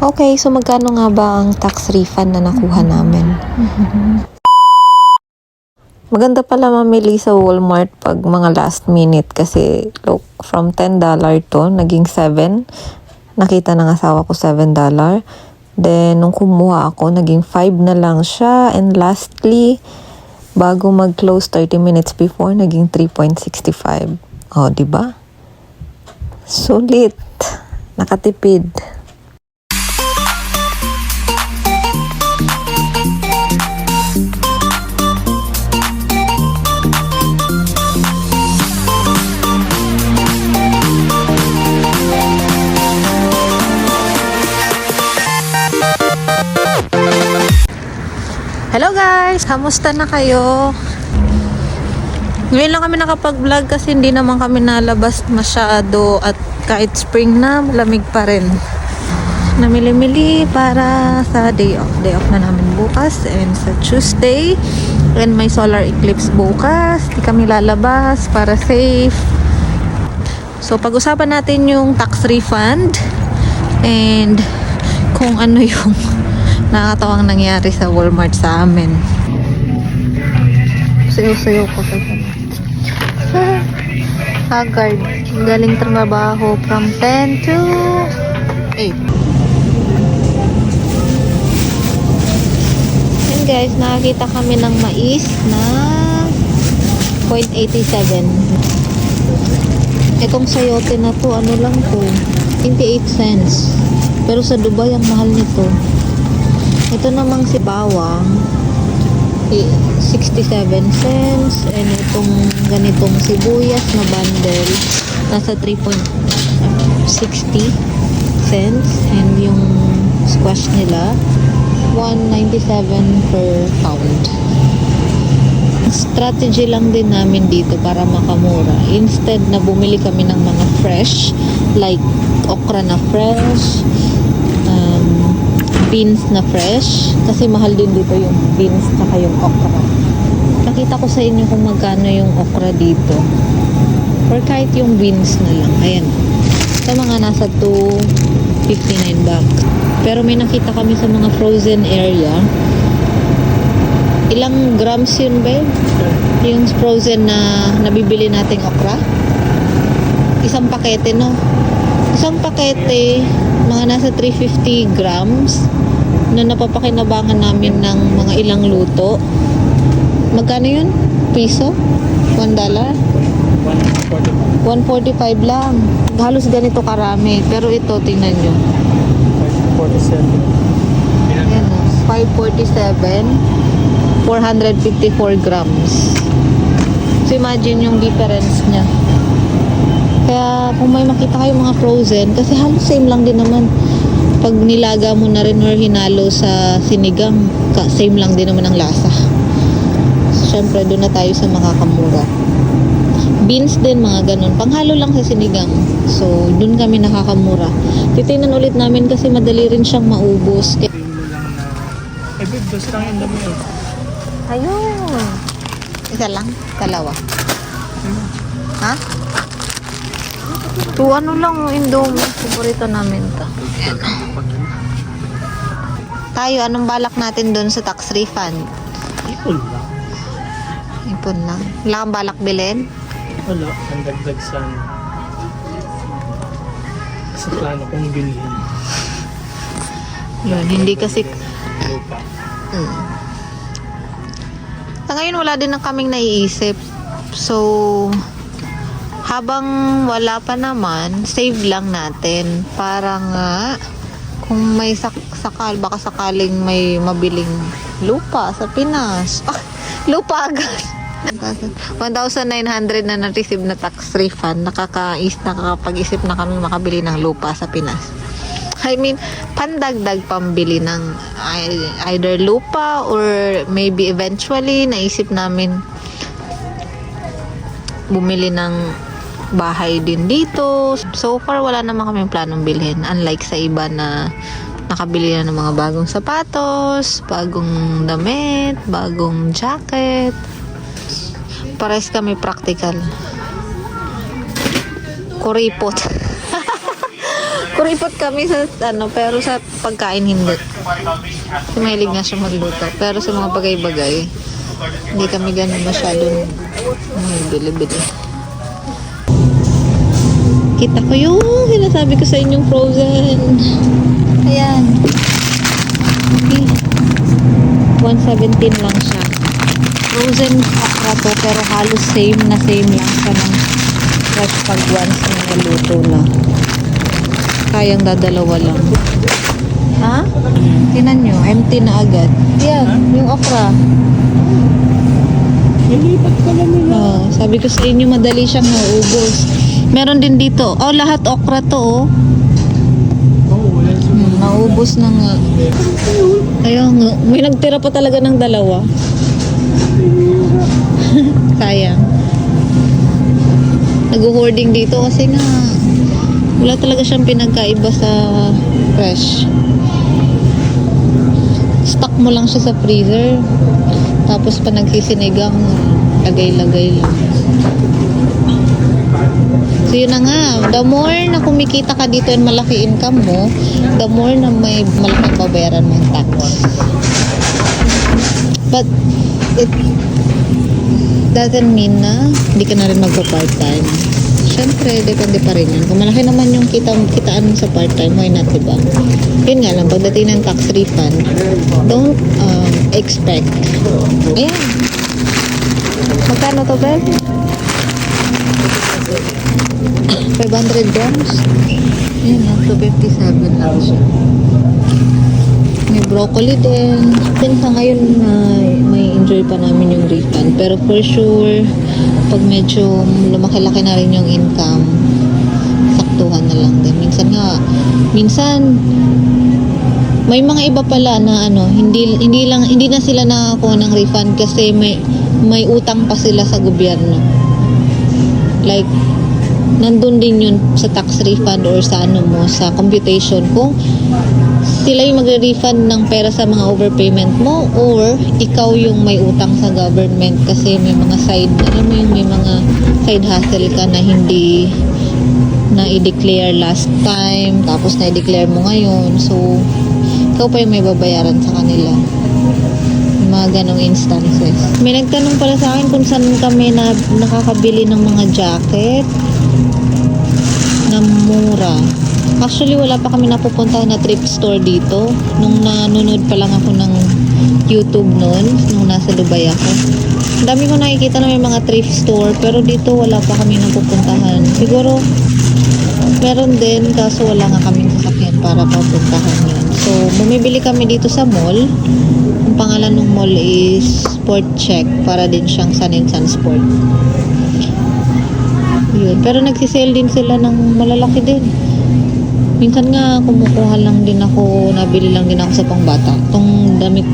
Okay, so magkano nga ba ang tax refund na nakuha namin? Maganda pala mamili sa Walmart pag mga last minute kasi look, from $10 to naging 7. Nakita ng asawa ko $7. Then, nung kumuha ako, naging 5 na lang siya. And lastly, bago mag-close 30 minutes before, naging 3.65. Oh, di ba? Sulit. Nakatipid. Hello guys! Kamusta na kayo? Ngayon lang kami nakapag-vlog kasi hindi naman kami nalabas masyado at kahit spring na, malamig pa rin. Namili-mili para sa day off. Day off na namin bukas and sa Tuesday. And may solar eclipse bukas. Di kami lalabas para safe. So pag-usapan natin yung tax refund and kung ano yung nakakatawang nangyari sa Walmart sa amin. Sayo-sayo ko sa Haggard. Galing trabaho from 10 to 8. And guys, nakakita kami ng mais na 0.87. Itong sayote na to, ano lang to? 28 cents. Pero sa Dubai, ang mahal nito. Ito namang si bawang 67 cents and itong ganitong sibuyas na bundle nasa 3.60 cents and yung squash nila 197 per pound. Strategy lang din namin dito para makamura. Instead na bumili kami ng mga fresh like okra na fresh, beans na fresh kasi mahal din dito yung beans tsaka yung okra. Nakita ko sa inyo kung magkano yung okra dito or kahit yung beans na lang. Ayan, sa mga nasa 259 bucks. Pero may nakita kami sa mga frozen area. Ilang grams yun ba? Yung frozen na nabibili nating okra, isang pakete, no? Isang pakete mga nasa 350 grams na napapakinabangan namin ng mga ilang luto. Magkano yun? Piso? $1? 145 lang. Halos ganito karami. Pero ito, tingnan nyo. 547. Ayan o. 547. 454 grams. So, imagine yung difference niya. Kaya kung may makita kayo mga frozen, kasi halos same lang din naman. Pag nilaga mo na rin or hinalo sa sinigang, same lang din naman ang lasa. Siyempre, doon na tayo sa makakamura. Beans din, mga ganun. Panghalo lang sa sinigang. So, doon kami nakakamura. Titingnan ulit namin kasi madali rin siyang maubos. Ay, babe, dos lang yung dami yun. Ayun. Isa lang? Dalawa? Ha? To ano lang, Indomie. Paborito namin to. Tayo, anong balak natin doon sa tax refund? Ipon lang. Ipon lang. Wala kang balak bilhin? Wala, ang dagdag sana. Sa plano kong bilhin. Yun, hindi kasi... Lupa. Sa ngayon, wala din na kaming naiisip. So... habang wala pa naman, save lang natin para nga kung may baka sakaling may mabiling lupa sa Pinas. Lupa agad. 1,900 na na-receive na tax refund. Nakakapag-isip na kami makabili ng lupa sa Pinas. I mean, pandagdag pambili ng either lupa or maybe eventually naisip namin bumili ng bahay din dito. So far, wala naman kaming planong bilhin. Unlike sa iba na nakabili na ng mga bagong sapatos, bagong damit, bagong jacket. Pares kami practical. Kuripot. Kuripot kami sa pero sa pagkain hindi. Kasi mahilig nga siya magluto. Pero sa mga bagay-bagay, hindi kami ganun masyadong bili-bili. Kita ko yung sinasabi ko sa inyong frozen. Ayan. Okay. 117 lang siya. Frozen okra to, pero halos same lang siya ng fresh pag once na naluto na. Kayang dadalawa lang. Ha? Tinan nyo, empty na agad. Yan, yung okra. Nilipat ka na nila. Sabi ko sa inyo, madali siyang maubos. Meron din dito. Oh, lahat okra to, oh. Wala Naubos na nga. Ayun nga. May nagtira pa talaga ng dalawa. Sayang. Nag-hoarding dito kasi nga wala talaga siyang pinagkaiba sa fresh. Stock mo lang siya sa freezer. Tapos pa nagsisinigang, lagay-lagay lang. So yun na nga, the more na kumikita ka dito and malaki income mo, the more na may malaking babayaran mong tax. But it doesn't mean na hindi ka na rin magpa-part-time. Siyempre, depende pa rin yun. Kung malaki naman yung kitaan sa part-time, why not, diba? Yun nga lang, pagdating ng tax refund, don't expect. Ayan. Magkano to, Beth? 500 grams. Ayan na, 257 lang siya. May broccoli din. Then sa ngayon, may enjoy pa namin yung refund. Pero for sure, pag medyo lumaki-laki na rin yung income, saktuhan na lang din. Minsan, may mga iba pala na hindi na sila nakakuha ng refund kasi may utang pa sila sa gobyerno. Like, nandun din yun sa tax refund or sa sa computation kung sila yung magre-refund ng pera sa mga overpayment mo or ikaw yung may utang sa government kasi may mga may mga side hustle ka na hindi na i-declare last time tapos na i-declare mo ngayon, so ikaw pa yung may babayaran sa kanila. Mga ganong instances. May nagtanong pala sa akin kung saan kami nakakabili ng mga jacket na mura. Actually, wala pa kami napupuntahan na thrift store dito. Nung nanonood pa lang ako ng YouTube noon, nung nasa Dubai ako. Ang dami ko nakikita na may mga thrift store, pero dito wala pa kami napupuntahan. Siguro, meron din, kaso wala nga kaming sasakyan para papuntahan yun. So, bumibili kami dito sa mall. Ang pangalan ng mall is Sport Check, para din siyang Sun and Sun Sport. Yun. Pero nagsisale din sila ng malalaki din. Minsan nga kumukuha lang din ako, nabili lang din ako sa pangbata.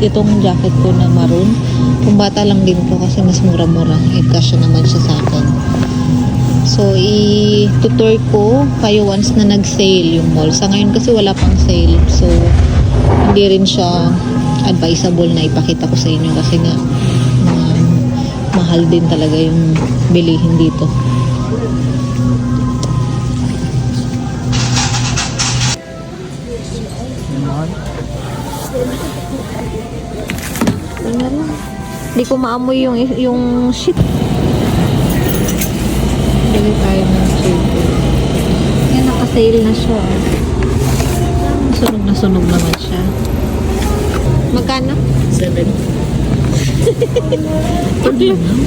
Itong jacket ko na maroon, pangbata lang din to kasi mas mura-mura. Kasya naman siya sa akin. So, i-tutor ko kayo once na nag-sale yung mall. Sa ngayon kasi wala pang sale. So, hindi rin siya advisable na ipakita ko sa inyo kasi nga mahal din talaga yung bilihin dito. Hindi ko maamoy yung shit. Bili tayo ng chicken. Yan, naka-sale na siya. Sunog naman siya. Magkano? 7.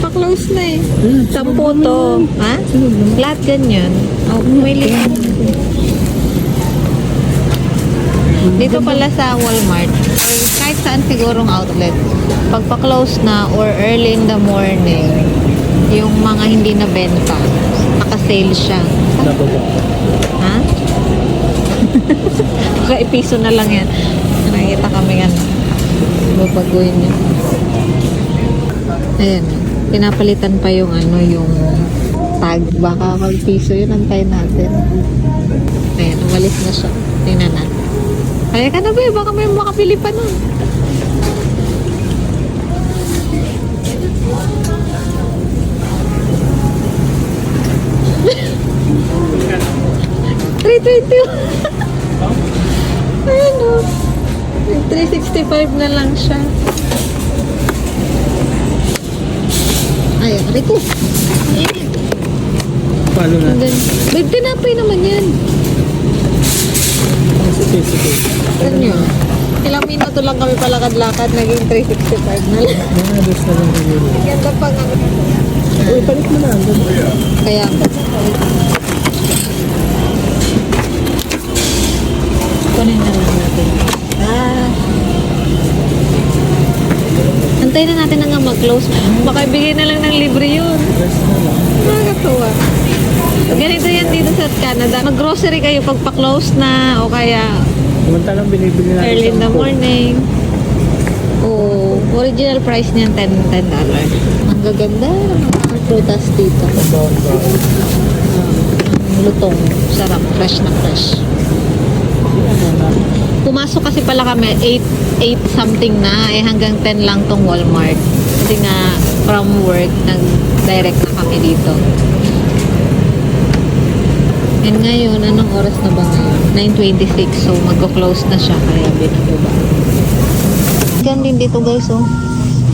Pa-close na eh. 10 to. Ha? Lahat ganyan. Oh, pumili ka. Dito pala sa Walmart or kahit saan sigurong outlet, pagpa-close na or early in the morning, yung mga hindi na benta, naka-sale siya. Ha? Baka ipiso na lang yan. Nakikita kami yan. Babaguhin niya. Ayan. Pinapalitan pa yung yung tag. Baka mag-piso yun. Antayin natin. Ayan. Umalis na siya. Tingnan natin. Kaya ka na ba? Baka may makapili pa nun. $3.20. 365 na lang siya. Ay, Rico. Paano na? Babe, tinapay naman yan. Sige. Ano yun? Ilang minuto lang kami palakad-lakad, naging 365 na lang. Mga dos na lang siguro. Ganda pa nga. Uy, palit mo na. Kaya, kunin na lang natin. Antayin na natin na nga mag-close. Baka ibigay na lang ng libre yun. Rest na lang. Nakakatuwa. Ganito yan dito sa Canada. Mag-grocery kayo pag pa-close na o kaya Samantalang binibili natin early in the sa Hong Kong. morning. Oh, original price niyan $10. Ang gaganda ng mga prutas dito. Bawang-bawang. Lutong, sarap, fresh na fresh. Pumasok kasi pala kami 8 something na hanggang 10 lang tong Walmart. Kasi nga from work nag-direct na kami dito. And ngayon, anong oras na ba ngayon? 9:26. So magko-close na siya kaya binababa. Gan din dito guys, oh.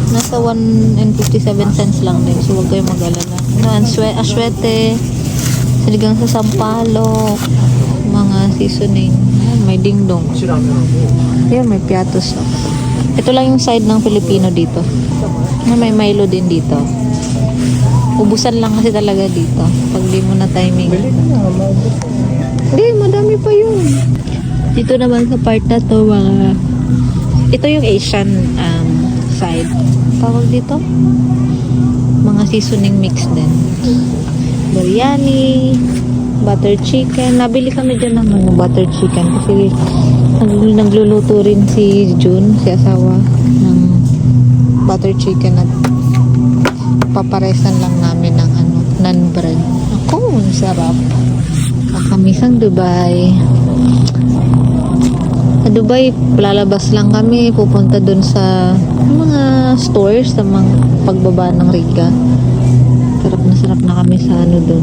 Nasa 1.57 lang din. So huwag kayong mag-alala. Aswete, siligang sa sampalok, mga seasoning. Ayan, may dingdong. Ayan, may piatos. Ito lang yung side ng Filipino dito. May Milo din dito. Ubusan lang kasi talaga dito. Pag di mo na timing. Bili ka na, maubos na. Hindi, madami pa yun. Dito naman sa part na to, ito yung Asian side. Tawag dito? Mga seasoning mix din. Biryani, butter chicken. Nabili kami dyan naman ng butter chicken kasi nagluluto rin si June, si asawa, ng butter chicken at paparesan lang namin ng naan bread. Ako, sarap. Kakamisang Dubai. Sa Dubai, lalabas lang kami, pupunta dun sa mga stores, sa mga pagbaba ng Riga. Sarap na kami sa dun.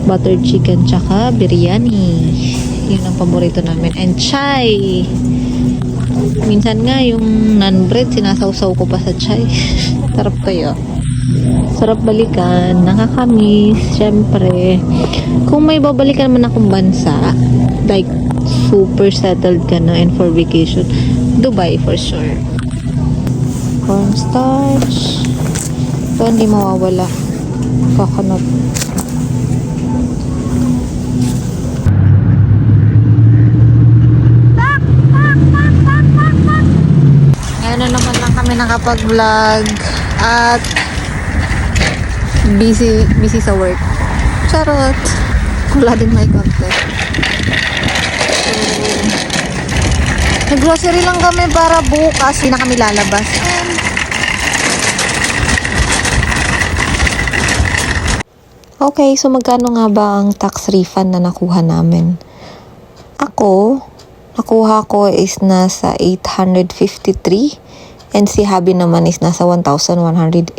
Butter chicken tsaka biryani. Yun ang paborito namin. And chai. Minsan nga yung naan bread, sinasawsaw ko pa sa chai. Sarap kayo. Sarap balikan, nakakamiss, syempre. Kung may babalikan naman akong bansa, like super settled ka na and for vacation, Dubai for sure. Cornstarch. Ito hindi mawawala. Coconut. Ngayon na naman lang kami nakapag-vlog at busy sa work. Charot. Wala din may content. So, nag-grocery lang kami para bukas. Hindi na kami lalabas. Okay, so magkano nga ba ang tax refund na nakuha namin? Ako, nakuha ko is nasa 853 and si Habi naman is nasa 1,108.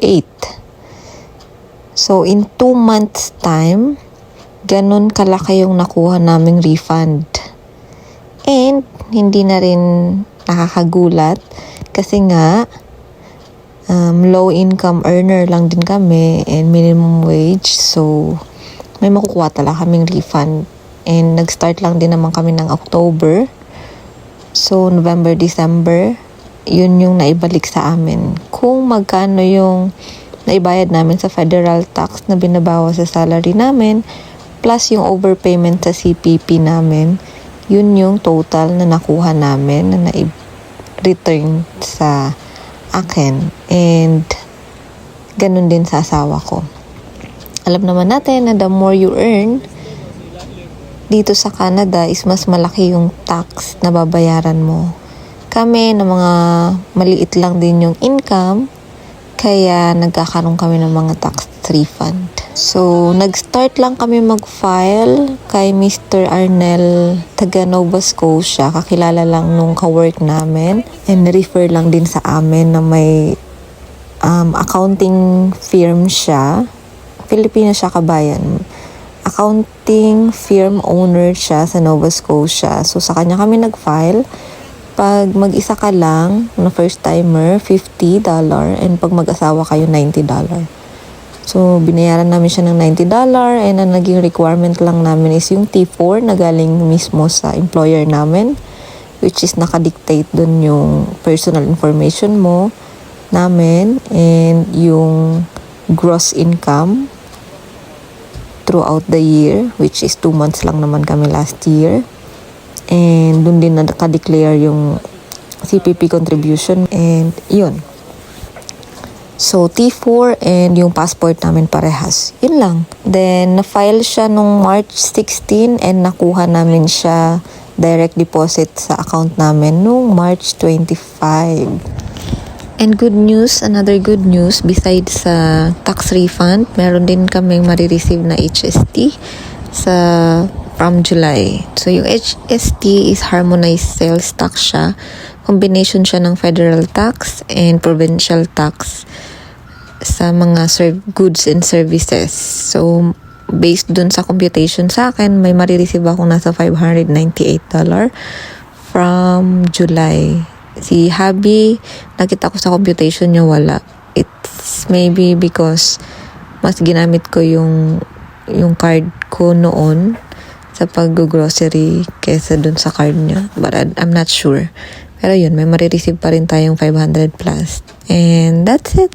So, in 2 months time, ganun kalaki yung nakuha naming refund. And, hindi na rin nakakagulat kasi nga, low income earner lang din kami and minimum wage. So, may makukuha talaga kaming refund. And, nag-start lang din naman kami ng October. So, November, December, yun yung naibalik sa amin. Kung magkano yung naibayad namin sa federal tax na binabawas sa salary namin, plus yung overpayment sa CPP namin, yun yung total na nakuha namin na na-return sa akin. And ganun din sa asawa ko. Alam naman natin na the more you earn, dito sa Canada is mas malaki yung tax na babayaran mo. Kami na mga maliit lang din yung income, kaya nagkakaroon kami ng mga tax refund. So, nag-start lang kami mag-file kay Mr. Arnel taga Nova Scotia. Kakilala lang nung ka-work namin. And refer lang din sa amin na may accounting firm siya. Filipino siya, kabayan. Accounting firm owner siya sa Nova Scotia. So, sa kanya kami nag-file. Pag mag-isa ka lang, na first timer, $50. And pag mag-asawa kayo, $90. So, binayaran namin siya ng $90 and ang naging requirement lang namin is yung T4 na galing mismo sa employer namin, which is nakadictate dun yung personal information mo namin and yung gross income throughout the year, which is 2 months lang naman kami last year. And dun din naka-declare yung CPP contribution and yun. So, T4 and yung passport namin parehas. Yun lang. Then, na-file siya nung March 16 and nakuha namin siya direct deposit sa account namin nung March 25. And good news, another good news, besides sa tax refund, meron din kaming marireceive na HST from July. So, yung HST is harmonized sales tax siya. Combination siya ng federal tax and provincial tax sa mga goods and services. So, based dun sa computation sa akin, may marireceive ako nasa $598 from July. Si Habi, nakita ko sa computation niya wala. It's maybe because mas ginamit ko yung card ko noon sa pag-grocery kesa dun sa card niya. But I'm not sure. Pero yun, may marireceive pa rin tayong 500 plus. And that's it.